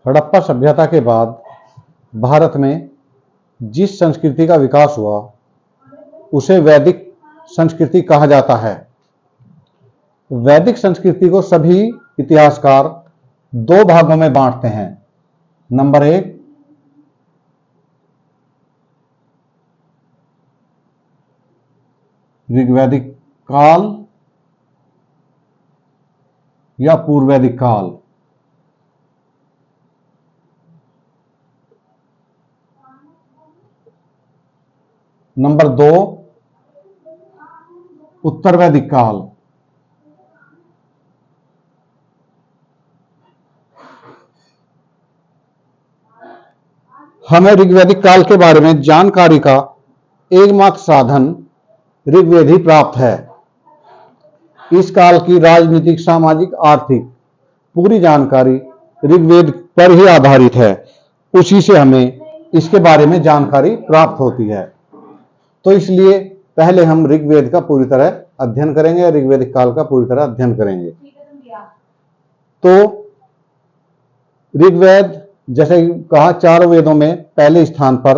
हड़प्पा सभ्यता के बाद भारत में जिस संस्कृति का विकास हुआ उसे वैदिक संस्कृति कहा जाता है। वैदिक संस्कृति को सभी इतिहासकार दो भागों में बांटते हैं। नंबर 1, ऋग्वैदिक काल या पूर्ववैदिक काल। नंबर 2, उत्तर वैदिक काल। हमें ऋग्वैदिक काल के बारे में जानकारी का एकमात्र साधन ऋग्वेद ही प्राप्त है। इस काल की राजनीतिक, सामाजिक, आर्थिक पूरी जानकारी ऋग्वेद पर ही आधारित है। उसी से हमें इसके बारे में जानकारी प्राप्त होती है। तो इसलिए पहले हम ऋग्वेद का पूरी तरह अध्ययन करेंगे, ऋग्वेदिक काल का पूरी तरह अध्ययन करेंगे। तो ऋग्वेद, जैसे कहा, चारों वेदों में पहले स्थान पर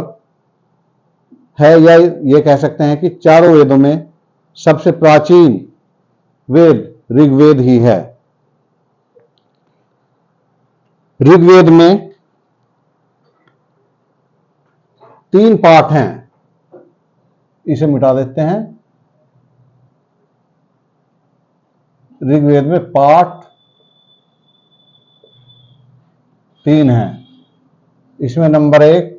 है, या ये कह सकते हैं कि चारों वेदों में सबसे प्राचीन वेद ऋग्वेद ही है। ऋग्वेद में 3 पाठ हैं। इसे मिटा देते हैं। ऋग्वेद में पाठ 3 हैं। इसमें नंबर 1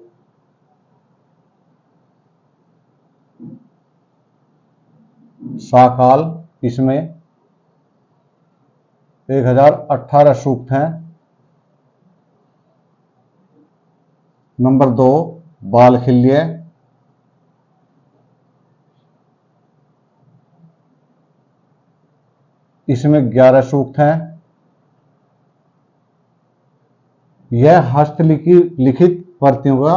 साकाल, इसमें 1018 सूक्त हैं। नंबर 2 बालखिल्य, इसमें 11 सूक्त हैं। यह हस्तलिखित प्रतियों का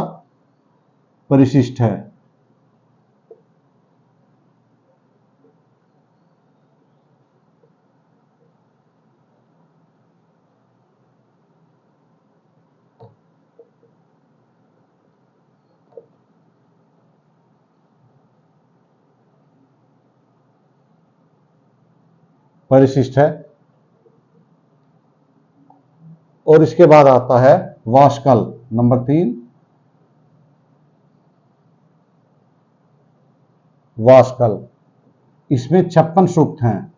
परिशिष्ट है। परिशिष्ट है। और इसके बाद आता है वाशकल, नंबर 3 वाशकल। इसमें 56 सूक्त हैं।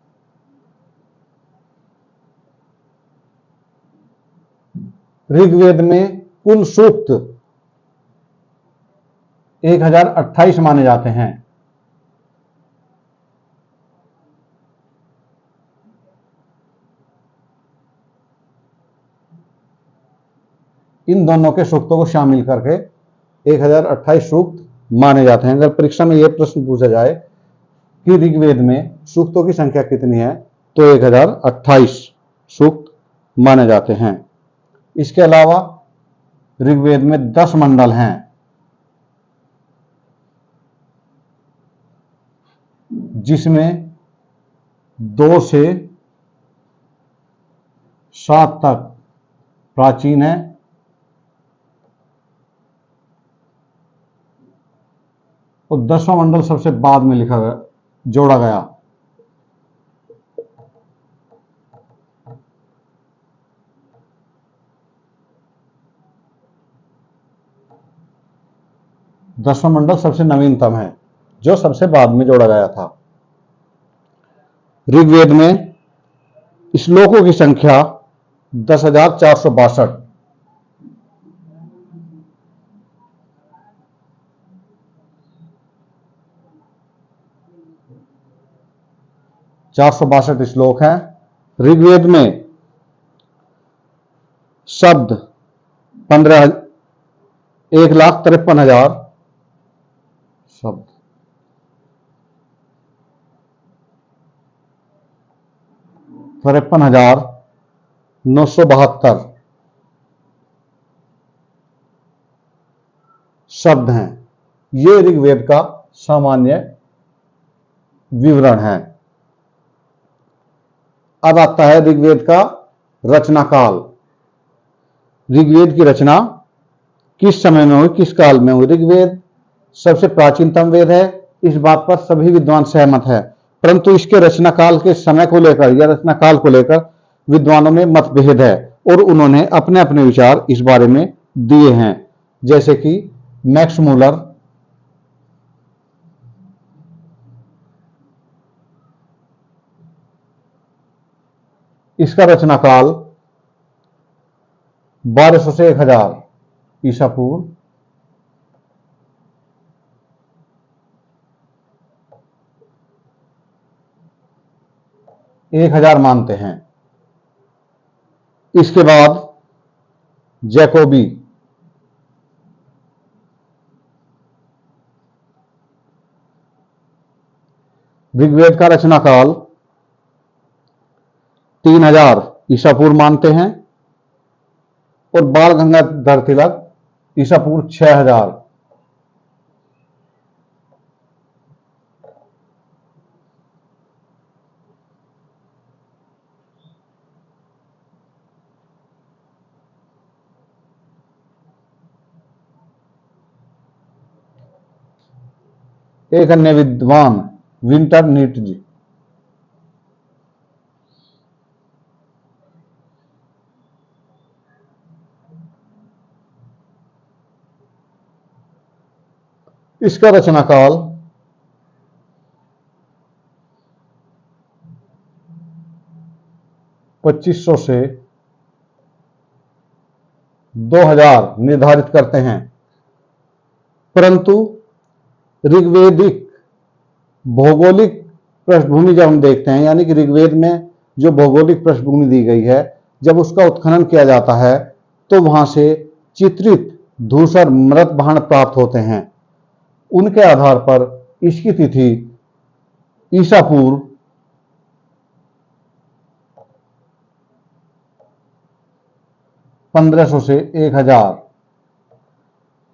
ऋग्वेद में कुल सूक्त 1028 माने जाते हैं। इन दोनों के सूक्तों को शामिल करके 1028 सूक्त माने जाते हैं। अगर परीक्षा में यह प्रश्न पूछा जाए कि ऋग्वेद में सूक्तों की संख्या कितनी है, तो 1028 सूक्त माने जाते हैं। इसके अलावा ऋग्वेद में 10 मंडल हैं, जिसमें 2 से 7 तक प्राचीन है और 10वां मंडल सबसे बाद में लिखा गया, जोड़ा गया। दसवां मंडल सबसे नवीनतम है, जो सबसे बाद में जोड़ा गया था। ऋग्वेद में श्लोकों की संख्या 10,462। श्लोक हैं। ऋग्वेद में शब्द 1,53,000 शब्द। तिरपन 972 शब्द हैं। ये ऋग्वेद का सामान्य विवरण है। अब आता है ऋग्वेद का रचना काल। ऋग्वेद की रचना किस समय में हुई, किस काल में हुई? ऋग्वेद सबसे प्राचीनतम वेद है, इस बात पर सभी विद्वान सहमत है, परंतु इसके रचना काल के समय को लेकर या रचना काल को लेकर विद्वानों में मतभेद है और उन्होंने अपने अपने विचार इस बारे में दिए हैं। जैसे कि मैक्स मूलर, इसका रचना काल 1200 से 1000 ईसा पूर्व, एक 1000 मानते हैं। इसके बाद जैकोबी, ऋग्वेद का रचना काल 3000 ईसा पूर्व मानते हैं और बाल गंगाधर तिलक ईसा पूर्व 6000। एक अन्य विद्वान विंटर नीट जी, इसका रचना काल 2500 से 2000 निर्धारित करते हैं, परंतु ऋग्वेदिक भौगोलिक पृष्ठभूमि जब हम देखते हैं, यानी कि ऋग्वेद में जो भौगोलिक पृष्ठभूमि दी गई है, जब उसका उत्खनन किया जाता है तो वहां से चित्रित धूसर मृत भांड प्राप्त होते हैं। उनके आधार पर इसकी तिथि ईसा पूर्व 1500 से 1000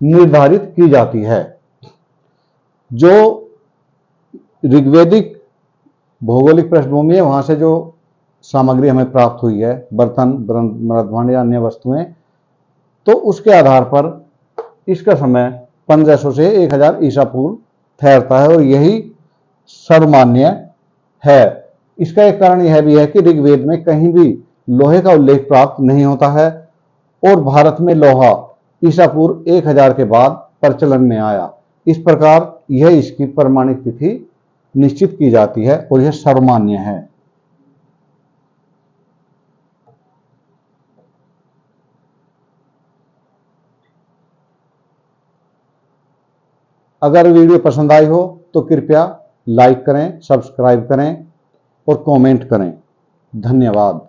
निर्धारित की जाती है। जो ऋग्वेदिक भौगोलिक पृष्ठभूमि है, वहां से जो सामग्री हमें प्राप्त हुई है, बर्तन, मृदभांड या अन्य वस्तुएं, तो उसके आधार पर इसका समय 1500 से 1000 ईसा पूर्व ठहरता है और यही सर्वमान्य है। इसका एक कारण यह भी है कि ऋग्वेद में कहीं भी लोहे का उल्लेख प्राप्त नहीं होता है और भारत में लोहा ईसा पूर्व 1000 के बाद प्रचलन में आया। इस प्रकार यह इसकी प्रमाणिक तिथि निश्चित की जाती है और यह सर्वमान्य है। अगर वीडियो पसंद आई हो तो कृपया लाइक करें, सब्सक्राइब करें और कमेंट करें। धन्यवाद।